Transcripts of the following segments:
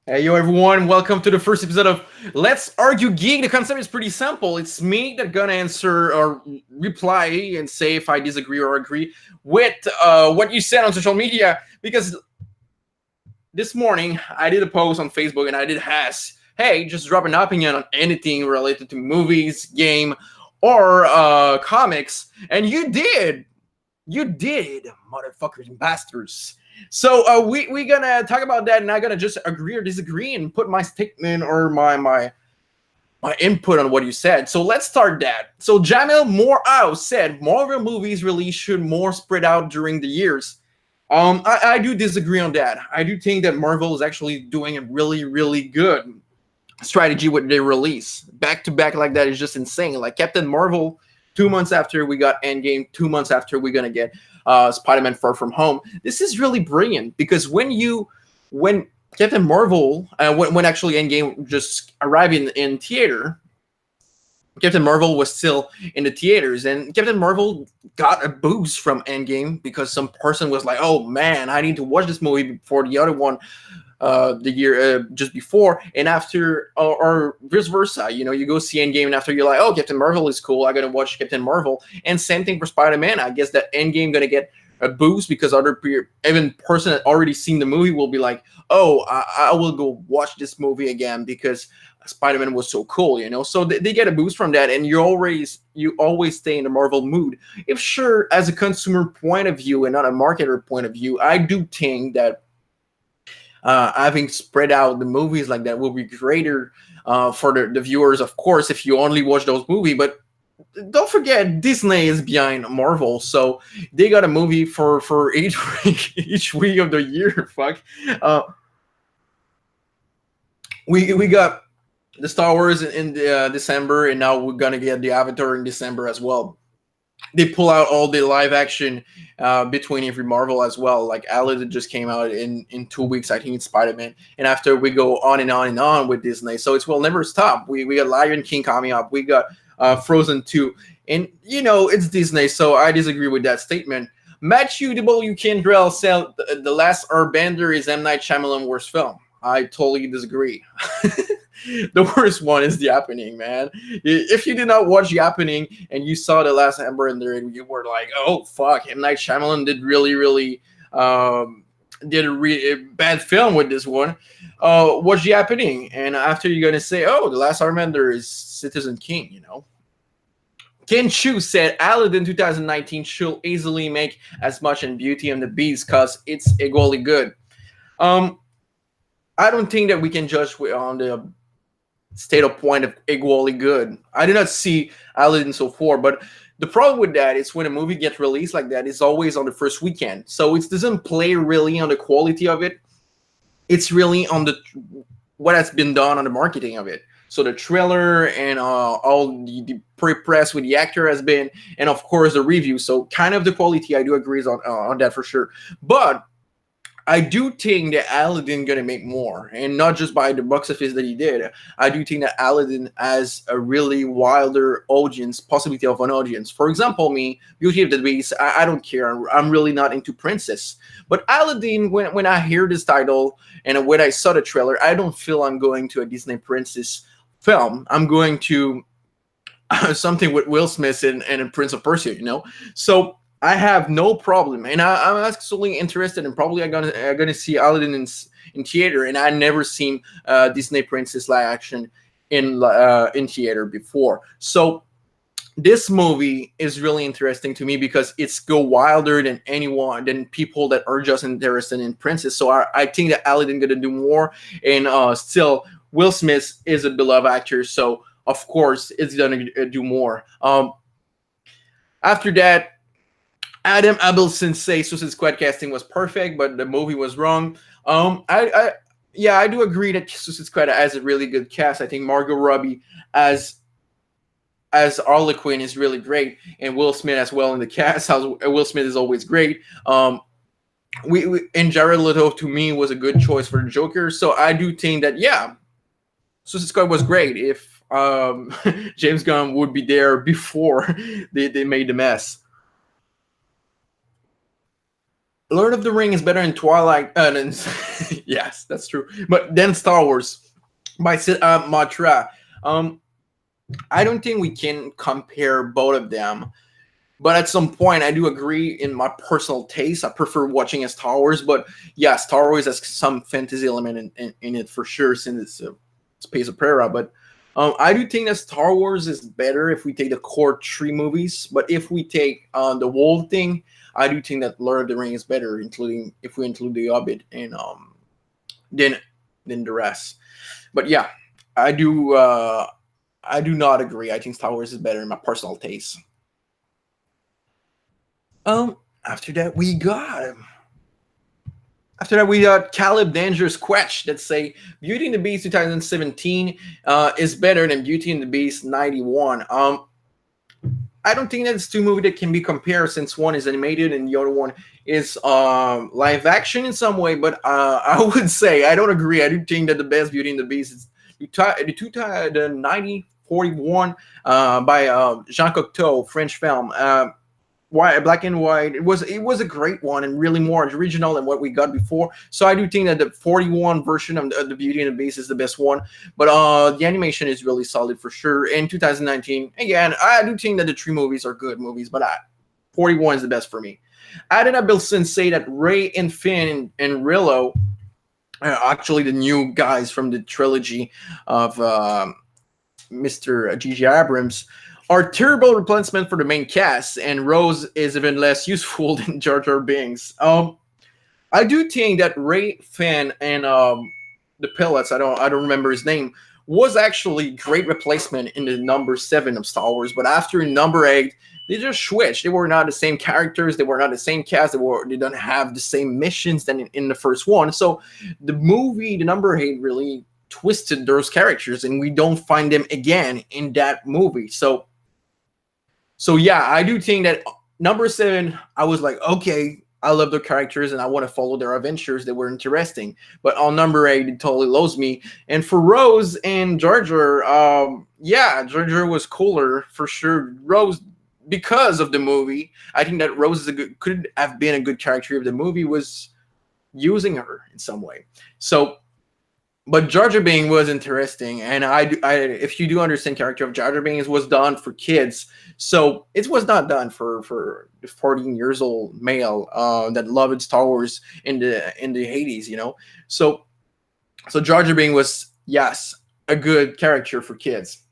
Hey, yo, everyone. Welcome to the first episode of Let's Argue Geek. The concept is pretty simple. It's me that gonna answer or reply and say if I disagree or agree with what you said on social media. Because this morning I did a post on Facebook and I did ask, hey, just drop an opinion on anything related to movies, game, or comics. And you did. You did, motherfuckers and bastards. So we gonna talk about that, and I'm gonna just agree or disagree and put my statement or my input on what you said. So let's start that. So Jamil Moreau said Marvel movies release should more spread out during the years. I do disagree on that. I do think that Marvel is actually doing a really good strategy with their release. Back to back like that is just insane. Like Captain Marvel, 2 months after we got Endgame, 2 months after we're gonna get Spider-Man Far From Home. This is really brilliant because when Captain Marvel, when actually Endgame just arrived in theater, Captain Marvel was still in the theaters, and Captain Marvel got a boost from Endgame because some person was like, "Oh man, I need to watch this movie before the other one the year just before," and after, or vice versa. You know, you go see Endgame, and after you're like, "Oh, Captain Marvel is cool. I gotta watch Captain Marvel." And same thing for Spider-Man. I guess that Endgame gonna get a boost because even person that already seen the movie will be like, "Oh, I will go watch this movie again because Spider-Man was so cool." You know, so they get a boost from that, and you always stay in the Marvel mood. If sure, as a consumer point of view and not a marketer point of view, I do think that having spread out the movies like that will be greater for the viewers, of course, if you only watch those movies. But don't forget, Disney is behind Marvel, so they got a movie for each week, each week of the year. Fuck, uh, we got the Star Wars in December, and now we're gonna get the Avatar in December as well. They pull out all the live action between every Marvel as well. Like Aladdin just came out in 2 weeks. I think it's Spider Man, and after we go on and on and on with Disney, so it will never stop. We got Lion King coming up. We got Frozen 2, and you know it's Disney. So I disagree with that statement. Matthew W. Kendrell said the Last Airbender is M Night Shyamalan's worst film. I totally disagree. The worst one is The Happening, man. If you did not watch The Happening and you saw The Last Airbender and you were like, "Oh fuck, M Night Shyamalan did really did a bad film with this one," watch The Happening, and after you're gonna say, "Oh, The Last Airbender is Citizen King," you know. Ken Chu said Aladdin 2019 should easily make as much in Beauty and the Beast because it's equally good. Um, I don't think that we can judge on the state of point of equally good. I did not see Aladdin so far, but the problem with that is when a movie gets released like that, it's always on the first weekend. So it doesn't play really on the quality of it. It's really on the what has been done on the marketing of it. So the trailer and all the pre-press with the actor has been, and of course the review. So kind of the quality, I do agree on that for sure. But I do think that Aladdin gonna make more, and not just by the box office that he did. I do think that Aladdin has a really wilder audience, possibility of an audience. For example, me, Beauty of the Beast, I don't care. I'm really not into princess. But Aladdin, when I hear this title and when I saw the trailer, I don't feel I'm going to a Disney princess film. I'm going to something with Will Smith and Prince of Persia, you know. So I have no problem, and I'm actually interested, and probably I'm gonna see Aladdin in theater, and I never seen Disney Princess live action in theater before. So this movie is really interesting to me because it's go wilder than people that are just interested in Princess. So I think that Aladdin gonna do more, and still Will Smith is a beloved actor, so of course it's gonna do more. After that, Adam Abelson says Suicide Squad casting was perfect, but the movie was wrong. Yeah, I do agree that Suicide Squad has a really good cast. I think Margot Robbie as Harley Quinn is really great, and Will Smith as well in the cast. Will Smith is always great. We and Jared Leto to me was a good choice for the Joker. So I do think that yeah, Suicide Squad was great. If James Gunn would be there before they made the mess. Lord of the Ring is better than Twilight. Than, yes, that's true. But then Star Wars by Matra. Um, I don't think we can compare both of them. But at some point, I do agree in my personal taste. I prefer watching a Star Wars, but yeah, Star Wars has some fantasy element in it for sure, since it's a space opera. But I do think that Star Wars is better if we take the core three movies. But if we take the whole thing, I do think that Lord of the Ring is better, including if we include the Hobbit and then then the rest. But yeah, I do. I do not agree. I think Star Wars is better in my personal taste. After that we got Caleb Dangerous Quetch that say Beauty and the Beast 2017 is better than Beauty and the Beast 91. I don't think that's two movies that can be compared, since one is animated and the other one is live action in some way. But I would say I don't agree. I do think that the best Beauty and the Beast is the 1941 by Jean Cocteau French film. White, black and white. It was a great one and really more original than what we got before. So I do think that the 41 version of the Beauty and the Beast is the best one. But the animation is really solid for sure. In 2019, again, I do think that the three movies are good movies, but 41 is the best for me. Adina Bilson say that Ray and Finn and Rillo are actually the new guys from the trilogy of Mr. J.J. Abrams are terrible replacement for the main cast, and Rose is even less useful than Jar Jar Binks. I do think that Ray Finn and the Pilots, I don't remember his name, was actually great replacement in the number 7 of Star Wars, but after number 8, they just switched. They were not the same characters. They were not the same cast. They don't have the same missions than in the first one. So the movie, the number 8, really twisted those characters, and we don't find them again in that movie. So yeah, I do think that number 7, I was like, okay, I love their characters and I want to follow their adventures. They were interesting. But on number 8, it totally lost me. And for Rose and Jar Jar, yeah, Jar Jar was cooler for sure. Rose, because of the movie, I think that Rose could have been a good character if the movie was using her in some way. So but Jar Jar Binks was interesting, and if you do understand, character of Jar Jar Binks was done for kids, so it was not done for the 14 years old male that loved Star Wars in the 80s, you know. So Jar Jar Binks was, yes, a good character for kids.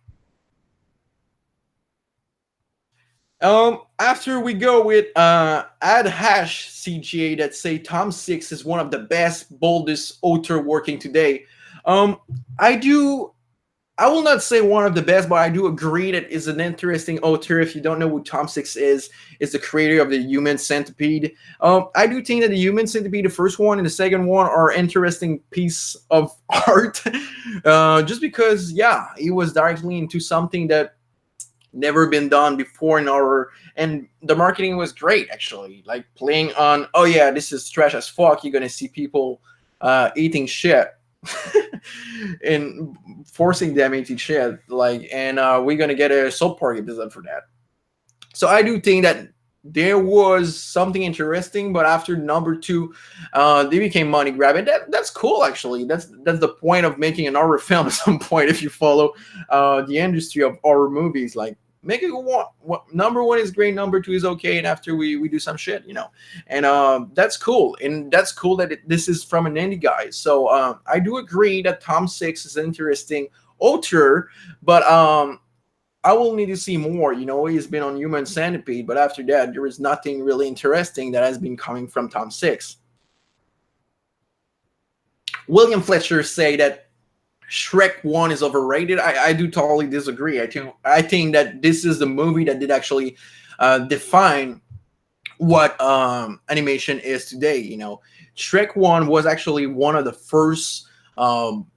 After we go with Ad Hash CGA that say Tom Six is one of the best, boldest author working today. Um, I do. I will not say one of the best, but I do agree that is an interesting author. If you don't know who Tom Six is the creator of the Human Centipede. I do think that the Human Centipede, the first one and the second one, are interesting piece of art. Just because, yeah, he was directly into something that never been done before in horror, and the marketing was great actually. Like playing on, oh yeah, this is trash as fuck. You're gonna see people eating shit. And forcing them into shit, like, and we're gonna get a soap party episode for that. So I do think that there was something interesting, but after number 2, they became money grabbing. That's cool actually. That's the point of making an horror film at some point. If you follow the industry of horror movies, like make it one. Number 1 is great, number 2 is okay, and after we do some shit, you know, and that's cool, and that's cool that this is from an indie guy. So I do agree that Tom Six is an interesting author, but I will need to see more. You know, he's been on Human Centipede, but after that, there is nothing really interesting that has been coming from Tom Six. William Fletcher say that Shrek 1 is overrated. I do totally disagree. I think that this is the movie that did actually define what animation is today. You know, Shrek 1 was actually one of the first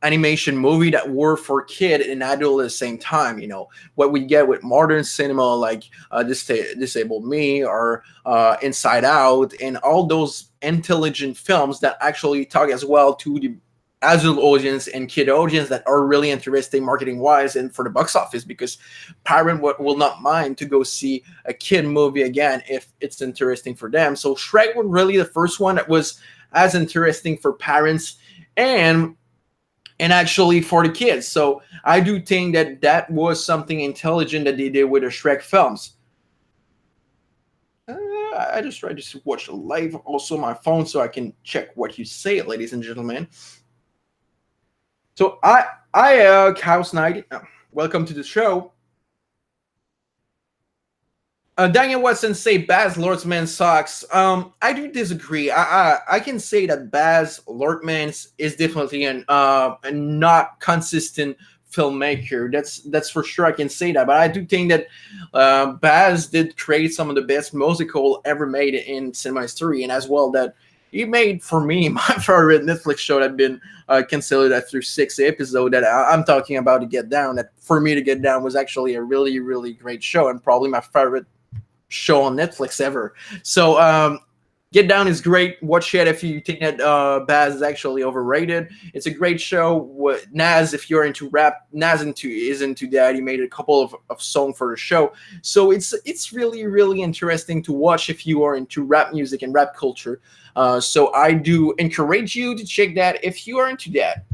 animation movie that were for kid and adult at the same time. You know, what we get with modern cinema, like Disabled Me or Inside Out, and all those intelligent films that actually talk as well to the adult audience and kid audience that are really interesting marketing wise and for the box office, because parent will not mind to go see a kid movie again if it's interesting for them. So Shrek was really the first one that was as interesting for parents and actually for the kids. So I do think that that was something intelligent that they did with the Shrek films. I just tried to watch live also on my phone so I can check what you say, ladies and gentlemen. So House Knight, welcome to the show. Daniel Watson say Baz Luhrmann sucks. I do disagree. I can say that Baz Luhrmann is definitely a not consistent filmmaker. That's for sure. I can say that. But I do think that Baz did create some of the best musical ever made in cinema history, and as well that he made for me my favorite Netflix show that been canceled after 6 episodes. That I'm talking about, To Get Down. That for me, To Get Down was actually a really really great show and probably my favorite show on Netflix ever. So Get Down is great. Watch it if you think that Baz is actually overrated. It's a great show. Nas, if you're into rap, Nas is into that. He made a couple of songs for the show. So it's really, really interesting to watch if you are into rap music and rap culture. So I do encourage you to check that if you are into that.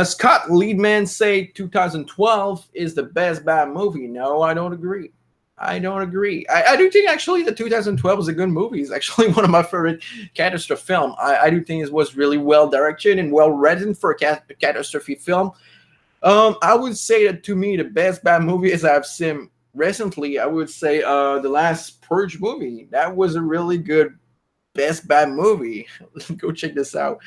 Scott Liedman say 2012 is the best bad movie. No, I don't agree. I don't agree. I do think actually the 2012 is a good movie. It's actually one of my favorite catastrophe film. I do think it was really well directed and well written for a catastrophe film. I would say that to me the best bad movie as I've seen recently, I would say the last Purge movie. That was a really good best bad movie. Go check this out.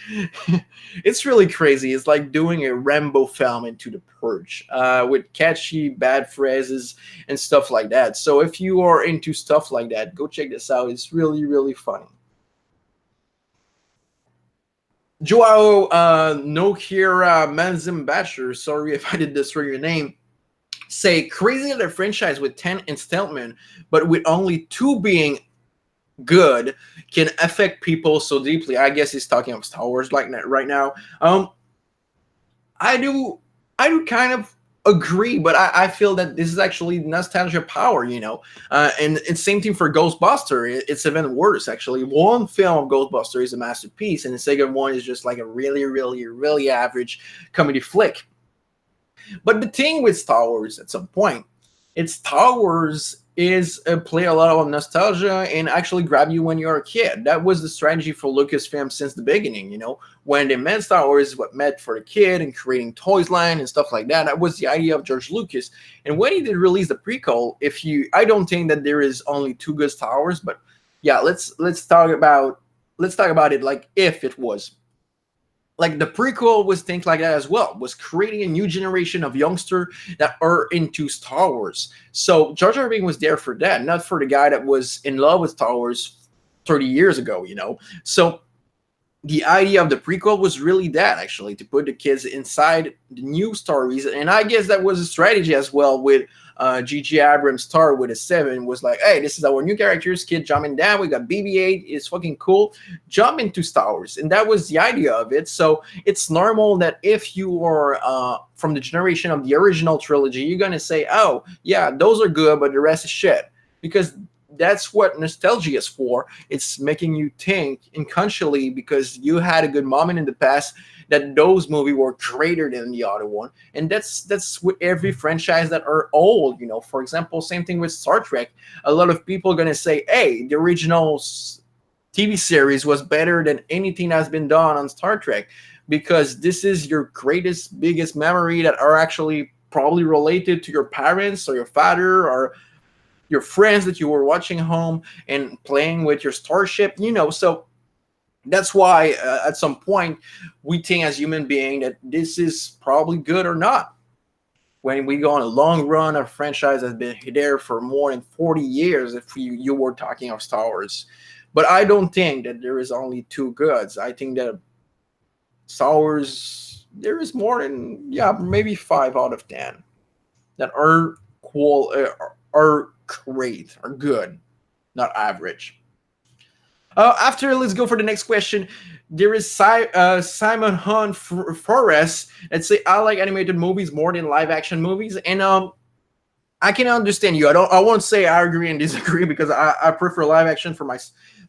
It's really crazy. It's like doing a Rambo film into The Purge with catchy bad phrases and stuff like that. So if you are into stuff like that, go check this out. It's really, really funny. Joao Nokira Manzimbacher, sorry if I did destroy your name, say crazy that a franchise with 10 installment, but with only 2 being good can affect people so deeply. I guess he's talking about Star Wars like that right now. I do kind of agree, but I feel that this is actually nostalgia power, and it's same thing for Ghostbuster. It's even worse actually. One film of Ghostbuster is a masterpiece, and the second one is just like a really, really, really average comedy flick. But the thing with Star Wars at some point, it's Star Wars is play a lot on nostalgia and actually grab you when you're a kid. That was the strategy for Lucasfilm since the beginning. When they made Star Wars, what meant for the kid and creating toys line and stuff like that. That was the idea of George Lucas. And when he did release the prequel, I don't think that there is only 2 good Star Wars, but yeah, let's talk about it like if it was. Like the prequel was things like that as well, was creating a new generation of youngsters that are into Star Wars. So Jar Jar Binks was there for that, not for the guy that was in love with Star Wars 30 years ago, So the idea of the prequel was really that, actually, to put the kids inside the new stories. And I guess that was a strategy as well with J.J. Abrams' Star with a 7 was like, hey, this is our new characters, kid jumping down. We got BB-8. It's fucking cool. Jump into Star Wars. And that was the idea of it. So it's normal that if you are from the generation of the original trilogy, you're going to say, oh, yeah, those are good, but the rest is shit. Because that's what nostalgia is for. It's making you think unconsciously because you had a good moment in the past that those movies were greater than the other one. And that's with every franchise that are old. For example, same thing with Star Trek. A lot of people are going to say, hey, the original TV series was better than anything that's been done on Star Trek because this is your greatest, biggest memory that are actually probably related to your parents or your father or your friends that you were watching home and playing with your starship, so that's why at some point we think as human being that this is probably good or not. When we go on a long run, a franchise has been there for more than 40 years if you were talking of Star Wars. But I don't think that there is only 2 goods. I think that Star Wars, there is more than, maybe 5 out of 10 that are cool, are great, are good, not average. After, let's go for the next question. There is Simon Hunt Forrest that say, I like animated movies more than live action movies, and I can understand you. I won't say I agree and disagree because I prefer live action for my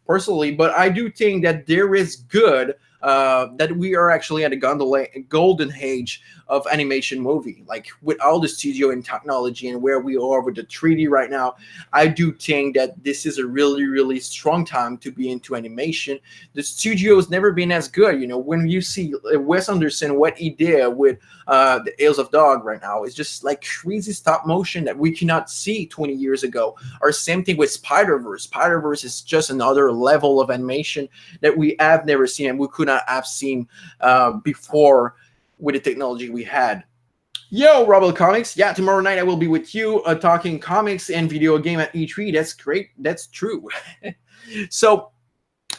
personally, but I do think that there is good that we are actually at a golden age of animation movie. Like with all the studio and technology and where we are with the 3D right now, I do think that this is a really, really strong time to be into animation. The studio has never been as good. You know, when you see Wes Anderson, what he did with the Tales of Dog right now, it's just like crazy stop motion that we cannot see 20 years ago. Or same thing with Spider-Verse. Spider-Verse is just another level of animation that we have never seen and we could not have seen before with the technology we had. Yo, Rebel Comics. Yeah, tomorrow night I will be with you talking comics and video game at E3. That's great. That's true. So,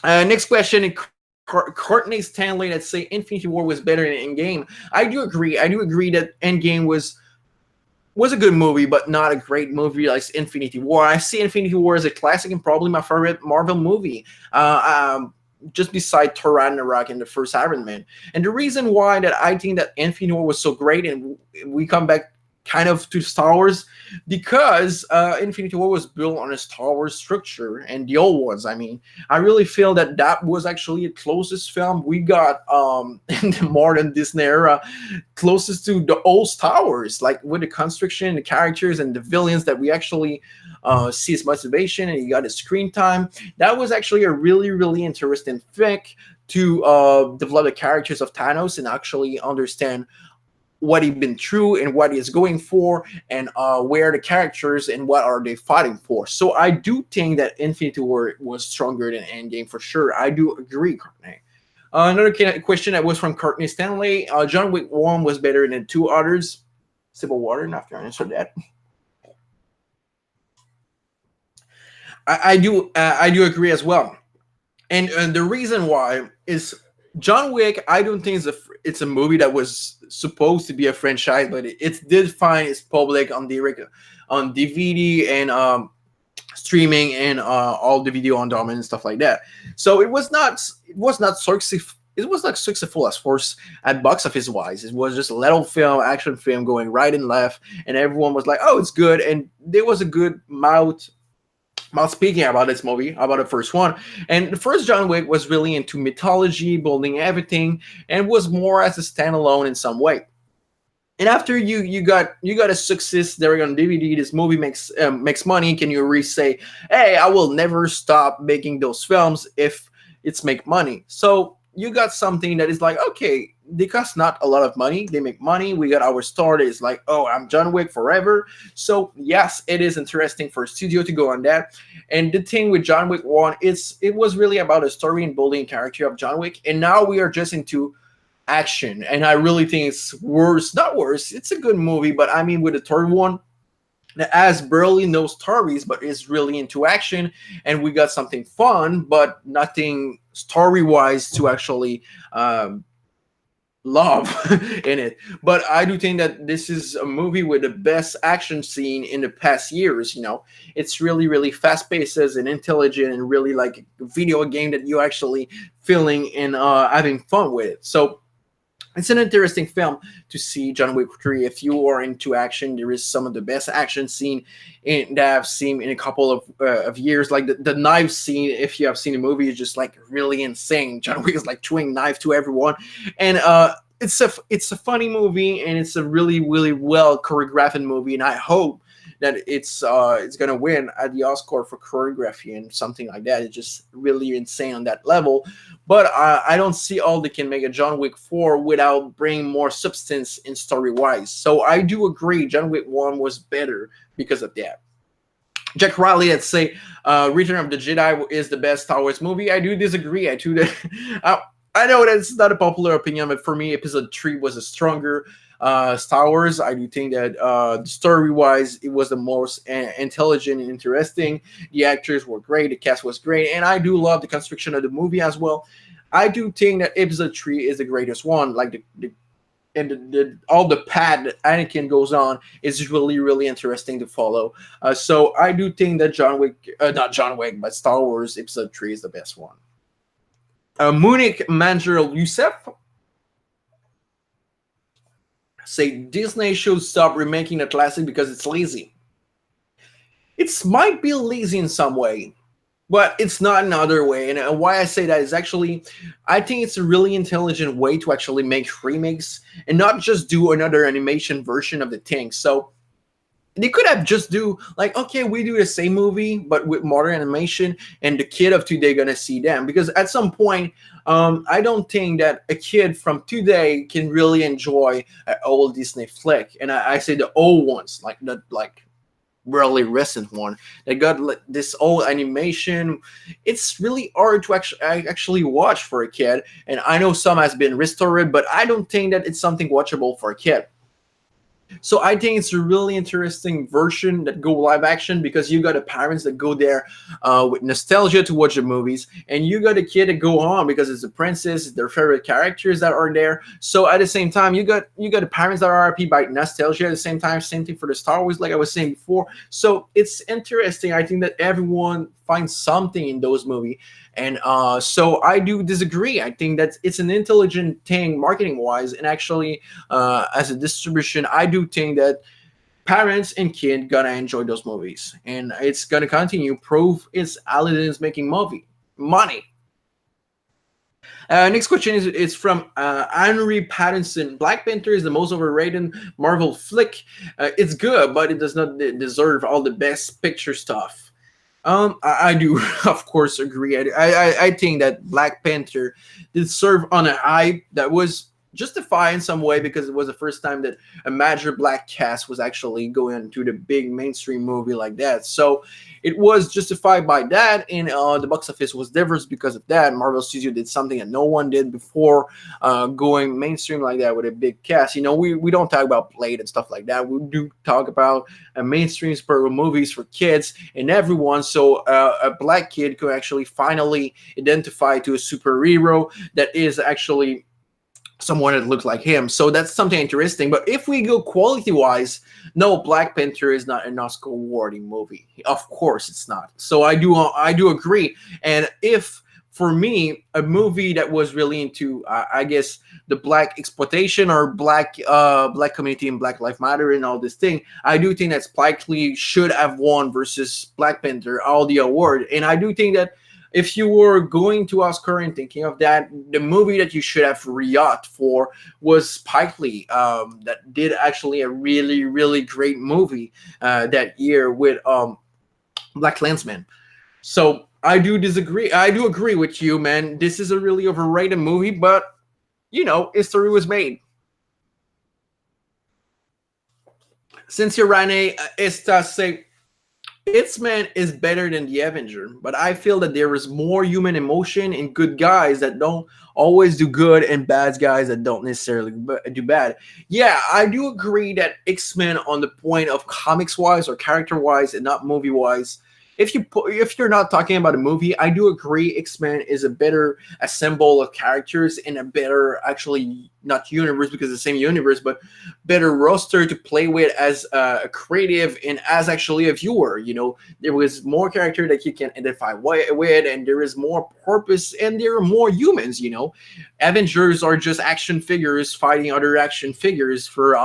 next question. Courtney Stanley that say Infinity War was better than Endgame. I do agree. I do agree that Endgame was a good movie, but not a great movie like Infinity War. I see Infinity War as a classic and probably my favorite Marvel movie. Just beside Thor Ragnarok and the first Iron Man. And the reason why that I think that Infinity War was so great, and we come back kind of to Star Wars, because Infinity War was built on a Star Wars structure, and the old ones. I mean, I really feel that that was actually the closest film we got in the modern Disney era, closest to the old Star Wars, like with the construction, the characters, and the villains that we actually see his motivation, and you got his screen time. That was actually a really, really interesting fic to develop the characters of Thanos and actually understand what he's been through and what he's going for, and where the characters and what are they fighting for. So I do think that Infinity War was stronger than Endgame for sure. I do agree, Courtney. Another question that was from Courtney Stanley. John Wick 1 was better than two others. Sip of water after I answered that. I do agree as well, and the reason why is John Wick. I don't think it's a movie that was supposed to be a franchise, but it did find its public on DVD and streaming and all the video on demand and stuff like that. So it was not successful. It was not successful as force at box office wise. It was just a little film, action film going right and left, and everyone was like, "Oh, it's good," and there was a good mouth speaking about this movie, about the first one. And the first John Wick was really into mythology, building everything, and was more as a standalone in some way. And after you got a success there on DVD, this movie makes money. Can you really say, hey, I will never stop making those films if it's make money? So you got something that is like, okay, they cost not a lot of money, they make money. We got our star that is like, oh, I'm John Wick forever. So yes, it is interesting for a studio to go on that. And the thing with John Wick 1, it was really about a story and building character of John Wick, and now we are just into action. And I really think it's not worse, it's a good movie, but I mean with the third one that has barely no stories but is really into action, and we got something fun but nothing story wise to actually love in it. But I do think that this is a movie with the best action scene in the past years. You know, it's really, really fast paced and intelligent, and really like a video game that you actually feeling and having fun with it. So it's an interesting film to see. John Wick 3, if you are into action, there is some of the best action scene that I've seen in a couple of years. Like the knife scene, if you have seen the movie, is just like really insane. John Wick is like throwing knife to everyone, and it's a funny movie, and it's a really, really well choreographed movie, and I hope that it's gonna win at the Oscar for choreography and something like that. It's just really insane on that level. But I don't see how they can make a John Wick 4 without bringing more substance in story wise. So I do agree, John Wick 1 was better because of that. Jack Riley that say Return of the Jedi is the best Star Wars movie. I do disagree. I know that's not a popular opinion, but for me, Episode 3 was a stronger Star Wars. I do think that story-wise, it was the most intelligent and interesting. The actors were great, the cast was great, and I do love the construction of the movie as well. I do think that Episode 3 is the greatest one. Like the and all the path that Anakin goes on is really really interesting to follow. So I do think that John Wick, not John Wick, but Star Wars Episode 3 is the best one. Munich Manjurel Youssef say Disney should stop remaking the classic because it's lazy. It might be lazy in some way, but it's not another way. And why I say that is actually, I think it's a really intelligent way to actually make remakes and not just do another animation version of the thing. So they could have just do like, okay, we do the same movie but with modern animation, and the kid of today gonna see them, because at some point I don't think that a kid from today can really enjoy an old Disney flick. And I say the old ones, like the really recent one that got this old animation. It's really hard to actually watch for a kid, and I know some has been restored, but I don't think that it's something watchable for a kid. So I think it's a really interesting version that go live action, because you got the parents that go there with nostalgia to watch the movies, and you got a kid that go on because it's a princess, it's their favorite characters that are there. So at the same time, you got the parents that are happy by nostalgia. At the same time, same thing for the Star Wars, like I was saying before. So it's interesting. I think that everyone finds something in those movies. And so I do disagree. I think that it's an intelligent thing marketing wise, and actually as a distribution, I do think that parents and kids gonna enjoy those movies, and it's gonna continue. Proof is Aladdin's making money. Next question is from Henry Pattinson. Black Panther is the most overrated Marvel flick. It's good, but it does not deserve all the best picture stuff. I do, of course, agree. I think that Black Panther did serve on a hype that was justified in some way, because it was the first time that a major black cast was actually going to the big mainstream movie like that. So it was justified by that, and the box office was diverse because of that. Marvel Studio did something that no one did before, going mainstream like that with a big cast. You know, we don't talk about Blade and stuff like that. We do talk about mainstream superhero movies for kids and everyone. So a black kid could actually finally identify to a superhero that is actually someone that looks like him. So that's something interesting. But if we go quality wise, no, Black Panther is not an Oscar worthy movie. Of course it's not. So I do agree. And if for me, a movie that was really into I guess the black exploitation or black community and Black Lives Matter and all this thing, I do think that Spike Lee should have won versus Black Panther all the award. And I do think that if you were going to Oscar and thinking of that, the movie that you should have re-yacht for was Spike Lee. That did actually a really, really great movie that year with Black Klansman. So I do disagree. I do agree with you, man. This is a really overrated movie, but, you know, history was made. Since Rane Esta say, X-Men is better than the Avenger, but I feel that there is more human emotion in good guys that don't always do good, and bad guys that don't necessarily do bad. Yeah, I do agree that X-Men, on the point of comics-wise or character-wise and not movie-wise, if you're not talking about a movie, I do agree X-Men is a better assemble of characters and a better, actually not universe because it's the same universe, but better roster to play with as a creative and as actually a viewer. You know, there was more character that you can identify with, and there is more purpose, and there are more humans. You know, Avengers are just action figures fighting other action figures for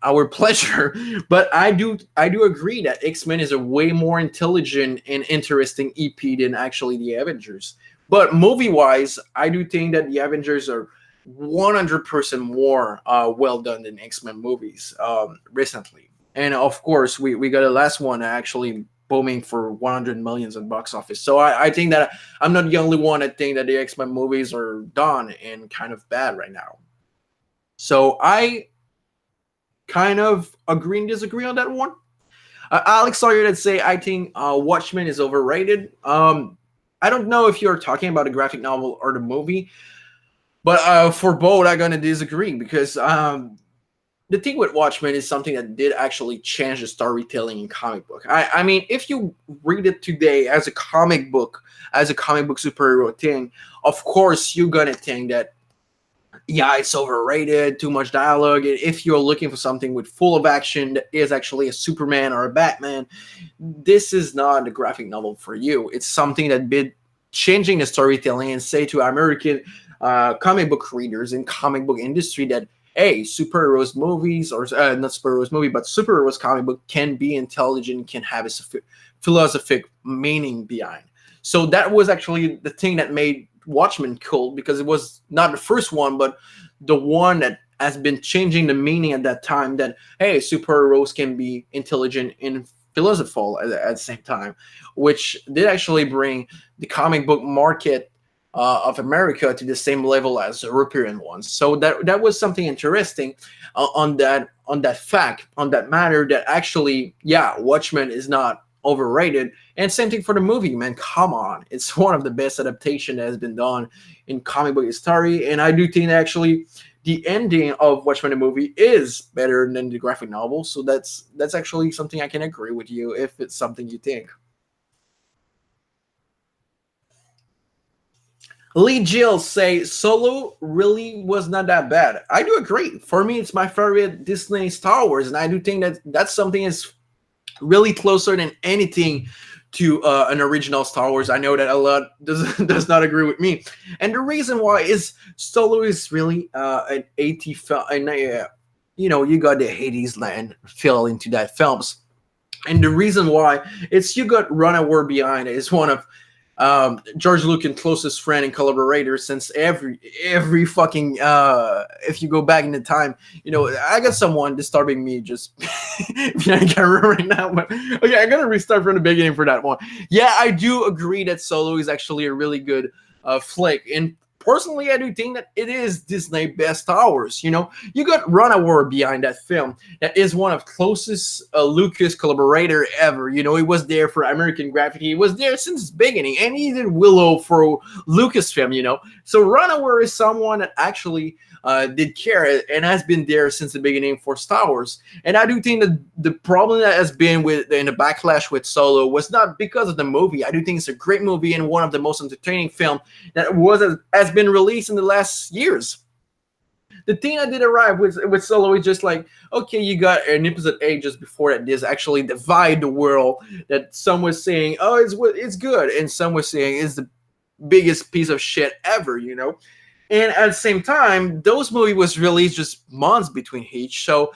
our pleasure. But I do agree that X-Men is a way more intelligent and interesting EP than actually the Avengers. But movie wise, I do think that the Avengers are 100% more well done than X-Men movies recently. And of course, we got a last one actually booming for 100 millions in box office. So I think that I'm not the only one that think that the X-Men movies are done and kind of bad right now. So I kind of agree and disagree on that one. Alex Sawyer that say, I think Watchmen is overrated. I don't know if you're talking about a graphic novel or the movie, but for both, I'm going to disagree because the thing with Watchmen is something that did actually change the storytelling in comic book. I mean, if you read it today as a comic book superhero thing, of course, you're going to think that yeah, it's overrated, too much dialogue. If you're looking for something with full of action that is actually a Superman or a Batman, this is not a graphic novel for you. It's something that been changing the storytelling and say to American comic book readers and comic book industry that hey, superheroes movies or not superheroes movie, but superheroes comic book can be intelligent, can have a philosophic meaning behind. So that was actually the thing that made Watchmen cool because it was not the first one, but the one that has been changing the meaning at that time. That hey, superheroes can be intelligent and philosophical at the same time, which did actually bring the comic book market of America to the same level as European ones. So that was something interesting on that fact on that matter that actually yeah, Watchmen is not overrated. And same thing for the movie, man. Come on, it's one of the best adaptation that has been done in comic book history, and I do think that actually the ending of Watchmen the movie is better than the graphic novel. So that's actually something I can agree with you if it's something you think. Lee Jill say Solo really was not that bad. I do agree. For me, it's my favorite Disney Star Wars, and I do think that that's something is really closer than anything to an original Star Wars. I know that a lot does not agree with me, and the reason why is Solo is really an 80 film, and you know you got the Hades land fell into that films, and the reason why it's you got Ron Howard behind it is one of George Lucas' closest friend and collaborator since every fucking if you go back in the time, you know, I got someone disturbing me just I can't remember right now, but okay, I'm gonna restart from the beginning for that one. Yeah, I do agree that Solo is actually a really good flick, and personally, I do think that it is Disney best Star Wars. You know, you got Ron Howard behind that film. That is one of closest Lucas collaborator ever. You know, he was there for American Graffiti. He was there since the beginning, and he did Willow for Lucasfilm. You know, so Ron Howard is someone that actually did care and has been there since the beginning for Star Wars. And I do think that the problem that has been with in the backlash with Solo was not because of the movie. I do think it's a great movie and one of the most entertaining film that has been released in the last years. The thing that did arrive with Solo is just like, okay, you got an episode 8 just before that this actually divide the world. That some was saying, oh, it's good, and some was saying it's the biggest piece of shit ever, you know. And at the same time, those movie was released just months between each, so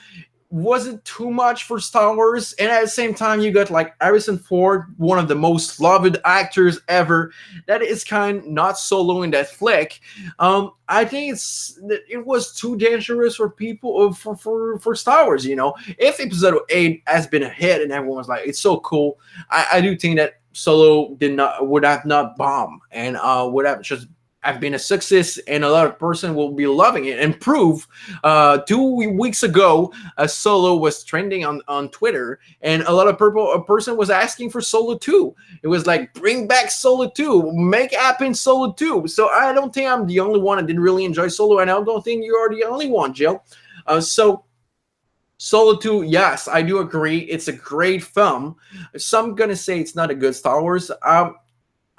wasn't too much for Star Wars. And at the same time, you got like Harrison Ford, one of the most loved actors ever. That is kind not solo in that flick. I think it was too dangerous for people for Star Wars. You know, if Episode 8 has been a hit and everyone was like, it's so cool, I do think that Solo would have not bombed and would have just have been a success, and a lot of person will be loving it. And prove 2 weeks ago, a Solo was trending on Twitter, and a lot of a person was asking for Solo 2. It was like, bring back Solo 2, make happen Solo 2. So I don't think I'm the only one that didn't really enjoy Solo, and I don't think you are the only one, Jill. So Solo 2, yes, I do agree. It's a great film. Some gonna say it's not a good Star Wars.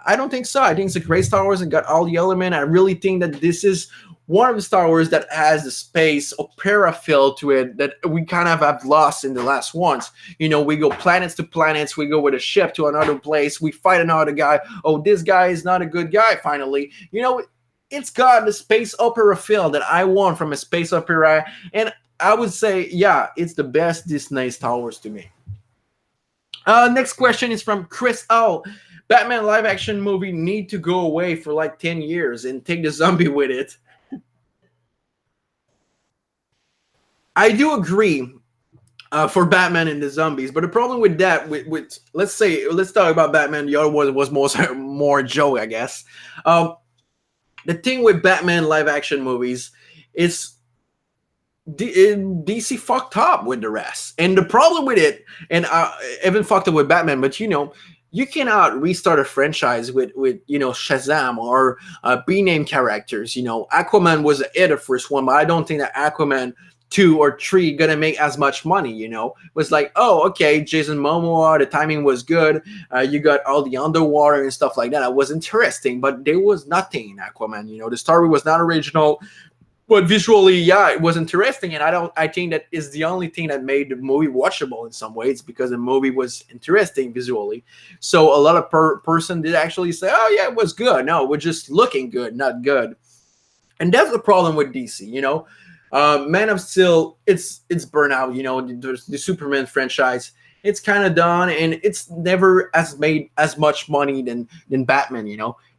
I don't think so. I think it's a great Star Wars and got all the element. I really think that this is one of the Star Wars that has the space opera feel to it that we kind of have lost in the last ones. You know, we go planets to planets, we go with a ship to another place, we fight another guy. Oh, this guy is not a good guy, finally. You know, it's got the space opera feel that I want from a space opera. And I would say, yeah, it's the best Disney Star Wars to me. Next question is from Chris O. Batman live action movie need to go away for like 10 years and take the zombie with it. I do agree for Batman and the zombies, but the problem with that, with let's talk about Batman. The other one was more Joe, I guess. The thing with Batman live action movies is DC fucked up with the rest, and the problem with it, and even fucked up with Batman, but you know. You cannot restart a franchise with you know Shazam or B-name characters. You know, Aquaman was the first one, but I don't think that Aquaman 2 or 3 gonna make as much money. You know, it was like, oh, okay, Jason Momoa, the timing was good. You got all the underwater and stuff like that. It was interesting, but there was nothing in Aquaman. You know, the story was not original. But visually, yeah, it was interesting, and I think that is the only thing that made the movie watchable in some ways, because the movie was interesting visually. So a lot of person did actually say, "Oh yeah, it was good." No, it was just looking good, not good. And that's the problem with DC. Man of Steel, it's burnout. The Superman franchise, it's kind of done, and it's never as made as much money than Batman.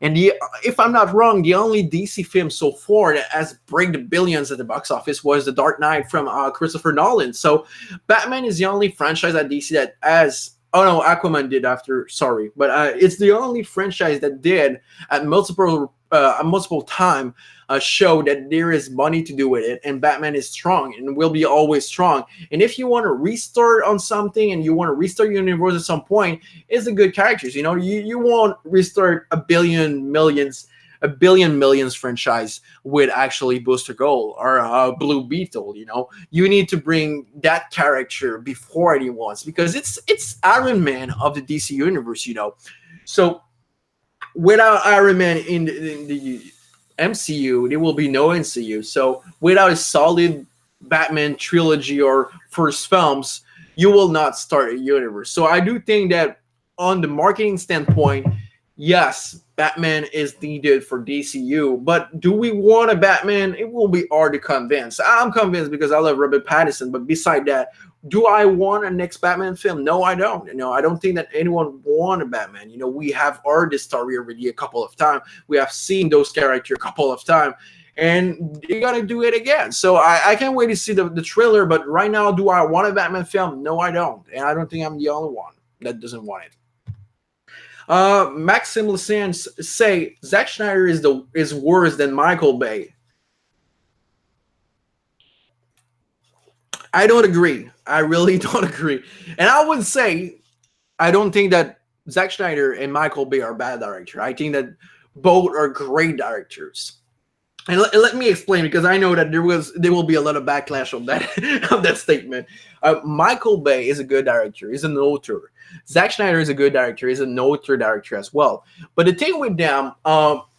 And if I'm not wrong, the only DC film so far that has break the billions at the box office was The Dark Knight from Christopher Nolan. So Batman is the only franchise at DC that has. Oh no, Aquaman did after. Sorry, but it's the only franchise that did at multiple time show that there is money to do with it, and Batman is strong and will be always strong. And if you want to restart on something and you want to restart your universe at some point, it's the good characters. You won't restart a billion millions franchise with actually Booster Gold or Blue Beetle. You need to bring that character before anyone, because it's Iron Man of the DC universe. So without Iron Man in the MCU, there will be no MCU. So without a solid Batman trilogy or first films, you will not start a universe. So I do think that on the marketing standpoint, yes, Batman is needed for DCU, but do we want a Batman? It will be hard to convince. I'm convinced because I love Robert Pattinson, but beside that, do I want a next Batman film? No, I don't. I don't think that anyone want a Batman. We have heard this story already a couple of times. We have seen those characters a couple of times, and they're gonna do it again. So I can't wait to see the trailer. But right now, do I want a Batman film? No, I don't, and I don't think I'm the only one that doesn't want it. Maxim Lissans say Zack Snyder is worse than Micheal Bay. I don't agree. I really don't agree. And I would say I don't think that Zack Snyder and Micheal Bay are bad directors. I think that both are great directors. And let me explain, because I know that there will be a lot of backlash on that of that statement. Micheal Bay is a good director. He's an author. Zack Snyder is a good director. He's an author director as well. But the thing with them,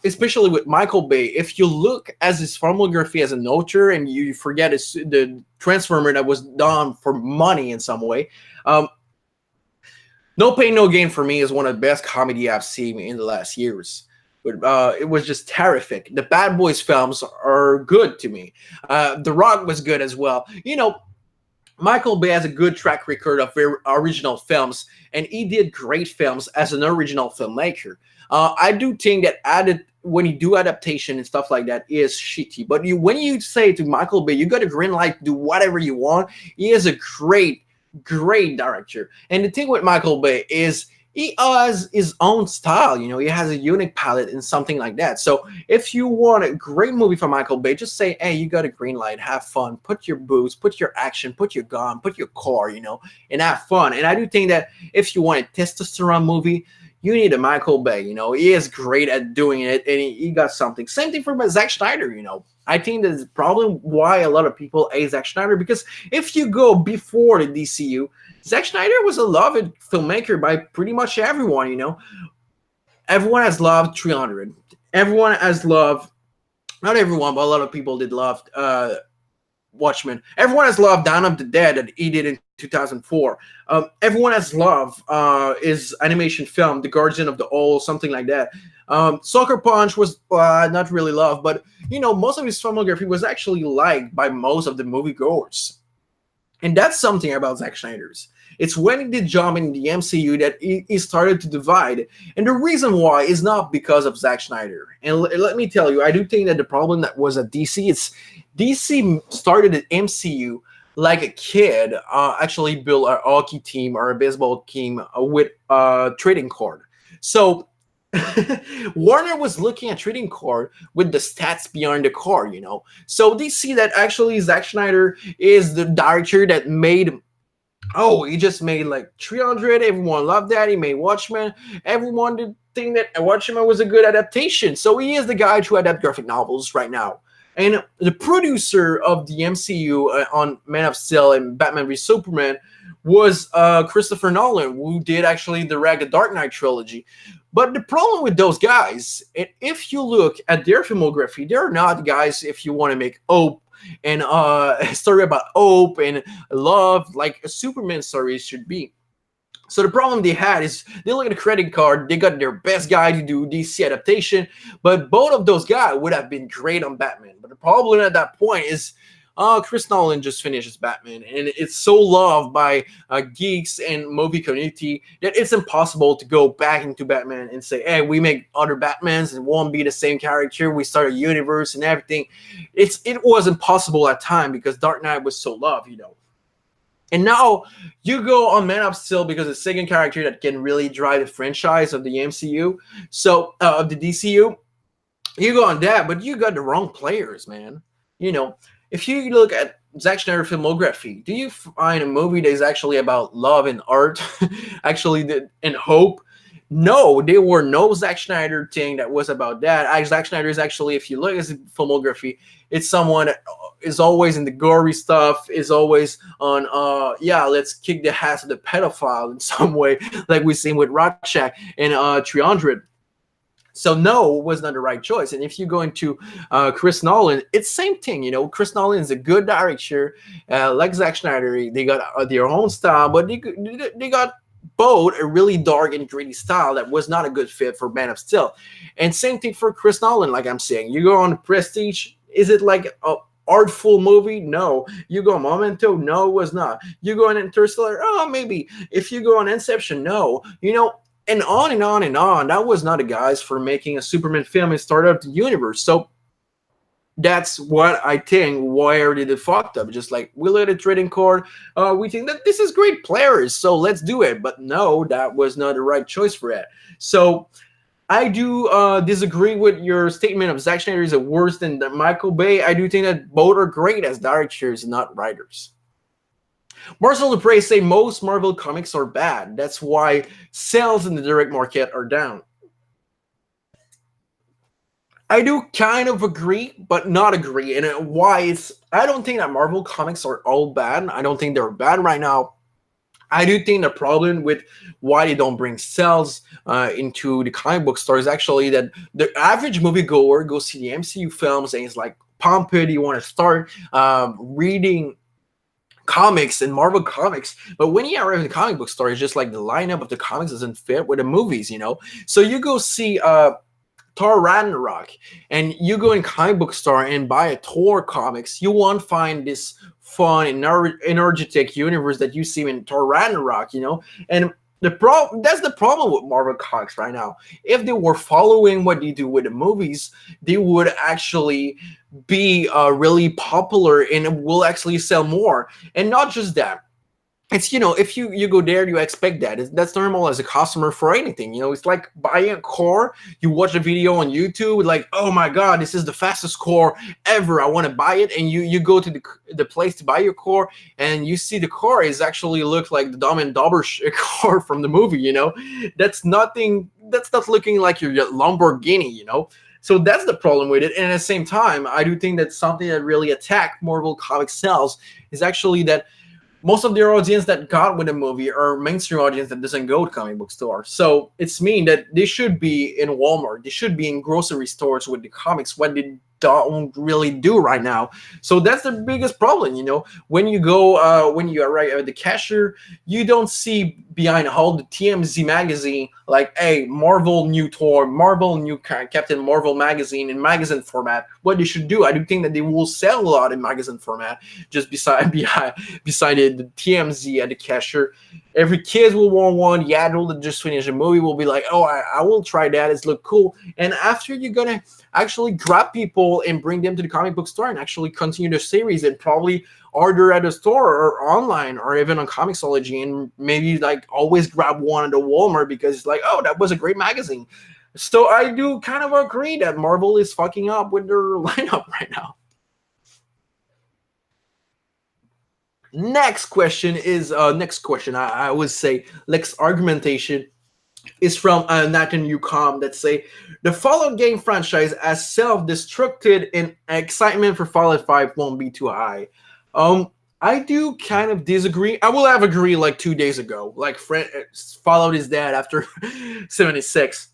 especially with Micheal Bay, if you look at his filmography as an author and you forget the Transformer that was done for money in some way, No Pain No Gain for me is one of the best comedy I've seen in the last years. It was just terrific. The Bad Boys films are good to me. The Rock was good as well. Micheal Bay has a good track record of original films, and he did great films as an original filmmaker. I do think that when you do adaptation and stuff like that is shitty. But when you say to Micheal Bay, you got a green light to do whatever you want, he is a great director. And the thing with Micheal Bay is he has his own style. He has a unique palette and something like that. So if you want a great movie from Micheal Bay, just say, hey, you got a green light, have fun, put your booze, put your action, put your gun, put your car, and have fun. And I do think that if you want a testosterone movie, you need a Micheal Bay. He is great at doing it, and he got something. Same thing for Zack Snyder. I think that's the problem why a lot of people hate Zack Snyder, because if you go before the DCU, Zack Snyder was a loved filmmaker by pretty much everyone. Everyone has loved 300. Everyone has loved, not everyone, but a lot of people did love Watchmen. Everyone has loved Dawn of the Dead that he did in 2004. Everyone has loved his animation film, The Guardian of the Owl, something like that. Sucker Punch was not really loved, but most of his filmography was actually liked by most of the moviegoers. And that's something about Zack Snyder's. It's when he did jump in the MCU that he started to divide. And the reason why is not because of Zack Snyder. And let me tell you, I do think that the problem that was at DC, it's DC started at MCU like a kid actually built a hockey team or a baseball team with a trading card. So Warner was looking at trading card with the stats behind the card, So they see that actually Zack Snyder is the director that made, he just made like 300. Everyone loved that. He made Watchmen. Everyone did think that Watchmen was a good adaptation. So he is the guy to adapt graphic novels right now. And the producer of the MCU on Man of Steel and Batman v Superman was Christopher Nolan, who did actually direct the Dark Knight trilogy. But the problem with those guys, if you look at their filmography, they're not guys if you want to make hope and a story about hope and love like a Superman story should be. So the problem they had is they look at the credit card, they got their best guy to do DC adaptation, but both of those guys would have been great on Batman. But the problem at that point is Chris Nolan just finishes Batman, and it's so loved by geeks and movie community that it's impossible to go back into Batman and say, hey, we make other Batmans and won't be the same character, we start a universe and everything. It was impossible at time because Dark Knight was so loved, you know. And now you go on Man of Steel because it's the second character that can really drive the franchise of the MCU, so of the DCU. You go on that, but you got the wrong players, man. You know, if you look at Zack Snyder filmography, do you find a movie that is actually about love and art, and hope? No, there were no Zack Snyder thing that was about that. Zack Snyder is actually, if you look at his filmography, it's someone that is always in the gory stuff, is always on, let's kick the ass of the pedophile in some way, like we've seen with Rorschach and 300. So no was not the right choice. And if you go into Chris Nolan, it's same thing. You know, Chris Nolan is a good director, like Zack Snyder. They got their own style, but they got both a really dark and gritty style that was not a good fit for Man of Steel. And same thing for Chris Nolan, like I'm saying. You go on Prestige, is it like a artful movie? No. You go on Memento? No, it was not. You go on Interstellar? Oh, maybe. If you go on Inception? No. You know, and on and on and on. That was not the guys for making a Superman film and start up the universe. So that's what I think where did it fucked up. Just like we look at the trading card, we think that this is great players, so let's do it. But no, that was not the right choice for it. So I do disagree with your statement of Zack Snyder is worse than Micheal Bay. I do think that both are great as directors, not writers. Marcel Dupre say most Marvel comics are bad. That's why sales in the direct market are down. I do kind of agree, but not agree. And why is I don't think that Marvel comics are all bad. I don't think they're bad right now. I do think the problem with why they don't bring sales into the comic book store is actually that the average moviegoer goes see the MCU films and it's like, pumped, you want to start reading comics and Marvel comics, but when you arrive in the comic book store, it's just like the lineup of the comics doesn't fit with the movies, you know. So you go see Thor Ragnarok, and you go in comic book store and buy a Thor comics, you won't find this fun and energetic universe that you see in Thor Ragnarok, you know. And that's the problem with Marvel comics right now. If they were following what they do with the movies, they would actually be really popular and will actually sell more. And not just that. It's, you know, if you go there, you expect that. That's normal as a customer for anything. You know, it's like buying a car. You watch a video on YouTube, like, oh my God, this is the fastest car ever. I want to buy it. And you go to the place to buy your car, and you see the car is actually look like the Dumb and Dumber car from the movie, you know. That's not looking like your Lamborghini, you know. So that's the problem with it. And at the same time, I do think that something that really attacked Marvel comic sales is actually that most of their audience that got with the movie are mainstream audience that doesn't go to comic book store. So it's mean that they should be in Walmart. They should be in grocery stores with the comics, what they don't really do right now. So that's the biggest problem, you know. When you go, when you arrive at the cashier, you don't see behind all the TMZ magazine, like, hey, Marvel new Thor, Marvel new Captain Marvel magazine in magazine format. What they should do, I do think that they will sell a lot in magazine format, just beside the TMZ at the cashier. Every kid will want one. The adult that just finished a movie will be like, oh, I will try that. It's look cool. And after, you're gonna actually grab people and bring them to the comic book store and actually continue the series and probably order at a store or online or even on Comixology, and maybe like always grab one at the Walmart because it's like, oh, that was a great magazine. So I do kind of agree that Marvel is fucking up with their lineup right now. Next question, I would say next argumentation is from Nathan Ucom that say the Fallout game franchise as self-destructed and excitement for Fallout 5 won't be too high. I do kind of disagree. I will have agreed like 2 days ago. Like Fallout is dead after 76.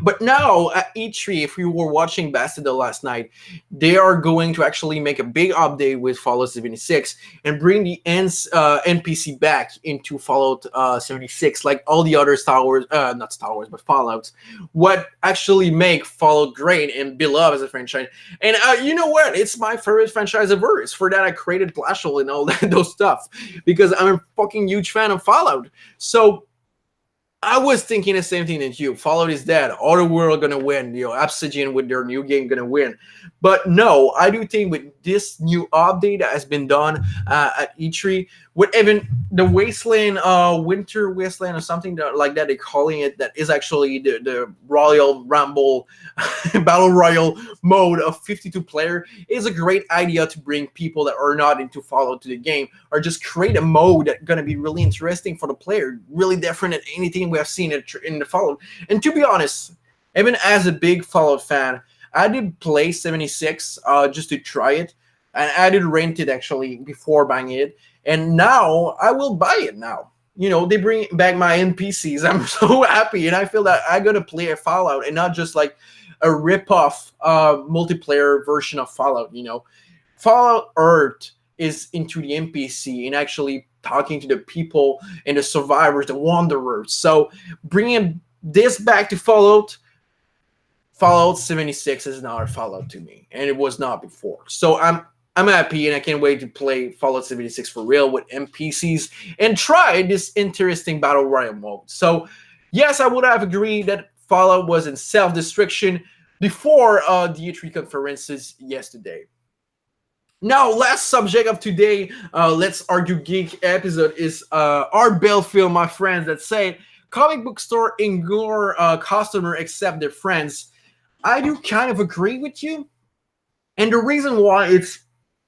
But now at E3, if you were watching Bastida last night, they are going to actually make a big update with Fallout 76 and bring the NPC back into Fallout 76, like all the other Star Wars, not Star Wars, but Fallouts. What actually make Fallout great and beloved as a franchise. And you know what? It's my favorite franchise ever. It's for that I created Glaxial and all that those stuff because I'm a fucking huge fan of Fallout. So I was thinking the same thing as you. Fallout is dead. Outer World gonna win. Obsidian with their new game gonna win. But no, I do think with this new update that has been done at E3, with even the Wasteland, Winter Wasteland or something like that, they're calling it, that is actually the Royal Rumble Battle Royale mode of 52 player, is a great idea to bring people that are not into Fallout to the game, or just create a mode that's gonna be really interesting for the player, really different than anything we have seen in the Fallout. And to be honest, even as a big Fallout fan, I did play 76 just to try it, and I did rent it actually before buying it, and now I will buy it now. They bring back my NPCs. I'm so happy, and I feel that I gotta play a Fallout and not just like a rip-off multiplayer version of Fallout. Fallout Earth is into the NPC and actually talking to the people and the survivors, the wanderers. So bringing this back to Fallout 76 is now a Fallout to me, and it was not before. So I'm happy, and I can't wait to play Fallout 76 for real with NPCs and try this interesting battle royale mode. So yes, I would have agreed that Fallout was in self-destruction before the E3 conferences yesterday. Now, last subject of today, Let's Argue Geek episode is Art Bell film, my friends, that say comic book store ignore customer except their friends. I do kind of agree with you, and the reason why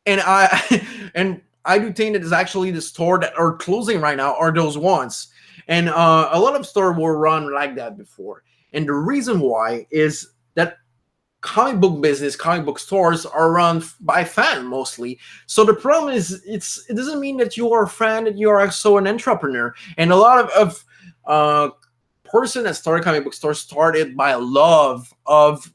and I do think that it's actually the store that are closing right now are those ones, and a lot of stores were run like that before, and the reason why is that comic book business, comic book stores are run by fans mostly. So the problem is, it doesn't mean that you are a fan, that you are also an entrepreneur. And a lot of person that started comic book stores started by a love of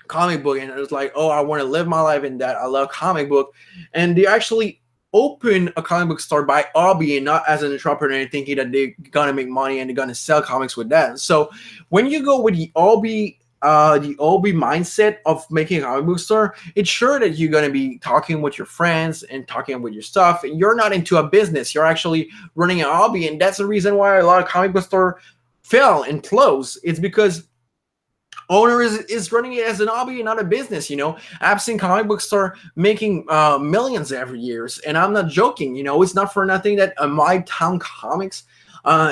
comic book, and it was like, oh, I want to live my life in that. I love comic book, and they actually open a comic book store by hobby and not as an entrepreneur, thinking that they're gonna make money and they're gonna sell comics with that. So when you go with the hobby mindset of making a comic book store, it's sure that you're going to be talking with your friends and talking with your stuff, and you're not into a business, you're actually running a hobby. And that's the reason why a lot of comic book store fail and close. It's because owner is running it as an hobby and not a business. I've seen comic book store making millions every year, and I'm not joking. It's not for nothing that My Town Comics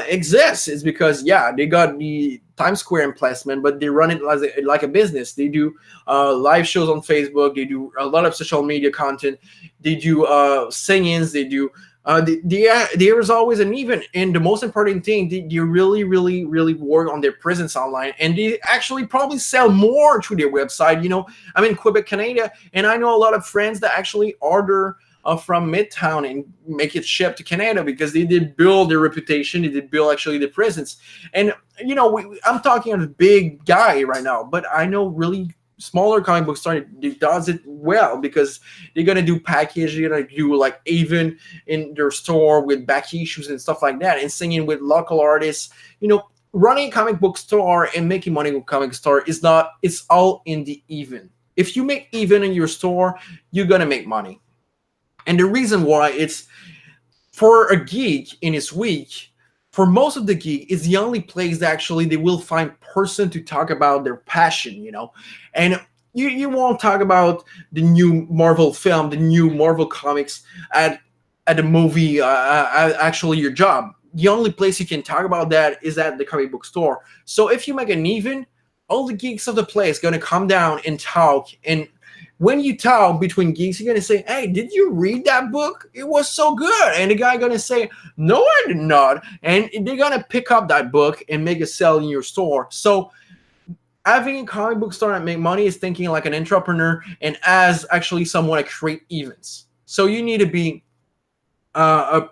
exists. It's because they got the Times Square emplacement, but they run it like a business. They do live shows on Facebook. They do a lot of social media content. They do sing-ins. They do there is always an event, and the most important thing, they really, really, really work on their presence online, and they actually probably sell more through their website. I'm in Quebec, Canada, and I know a lot of friends that actually order from Midtown and make it shipped to Canada because they did build their reputation, they did build actually the presence. And I'm talking of a big guy right now, but I know really smaller comic book store does it well because they're gonna do package, they're gonna do like even in their store with back issues and stuff like that, and singing with local artists. Running a comic book store and making money with comic store is not. It's all in the even. If you make even in your store, you're gonna make money. And the reason why, it's for a geek in his week, for most of the geek, it's the only place that actually they will find person to talk about their passion, and you won't talk about the new Marvel film, the new Marvel comics at the movie, actually your job. The only place you can talk about that is at the comic book store. So if you make an even, all the geeks of the place going to come down and talk. And when you talk between geeks, you're going to say, hey, did you read that book? It was so good. And the guy going to say, no, I did not. And they're going to pick up that book and make it sell in your store. So having a comic book store that make money is thinking like an entrepreneur and as actually someone to create events. So you need to be, I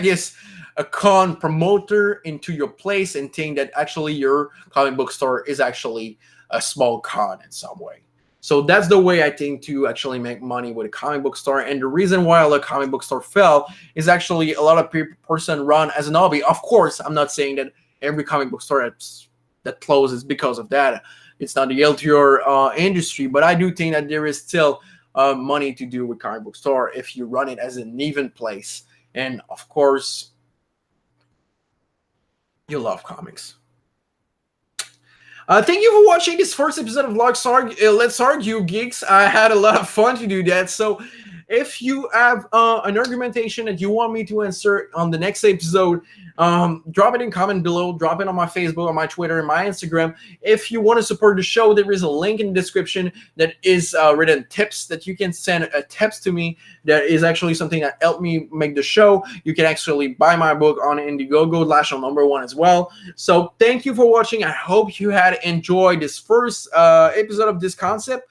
guess, a con promoter into your place and think that actually your comic book store is actually a small con in some way. So that's the way I think to actually make money with a comic book store. And the reason why the comic book store fell is actually a lot of person run as an hobby. Of course, I'm not saying that every comic book store that closes because of that. It's not the LTR industry, but I do think that there is still money to do with comic book store if you run it as an even place. And of course, you love comics. Thank you for watching this first episode of Let's Argue Geeks. I had a lot of fun to do that. So if you have an argumentation that you want me to insert on the next episode, drop it in comment below. Drop it on my Facebook, on my Twitter, and my Instagram. If you want to support the show, there is a link in the description that is written tips that you can send a text to me. That is actually something that helped me make the show. You can actually buy my book on Indiegogo, Glaxial #1 as well. So thank you for watching. I hope you had enjoyed this first episode of this concept.